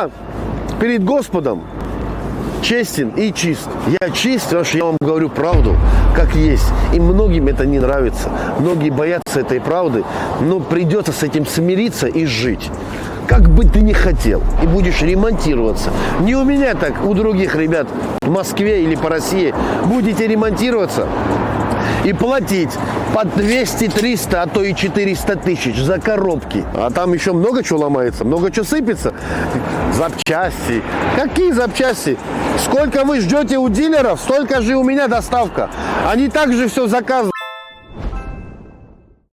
я перед Господом честен и чист. Я чист, потому что я вам говорю правду, как есть. И многим это не нравится. Многие боятся этой правды, но придется с этим смириться и жить. Как бы ты ни хотел, и будешь ремонтироваться. Не у меня так, у других ребят в Москве или по России. Будете ремонтироваться и платить по 200, 300, а то и 400 тысяч за коробки. А там еще много чего ломается, много чего сыпется. Запчасти. Какие запчасти? Сколько вы ждете у дилеров, столько же у меня доставка. Они также все заказывают.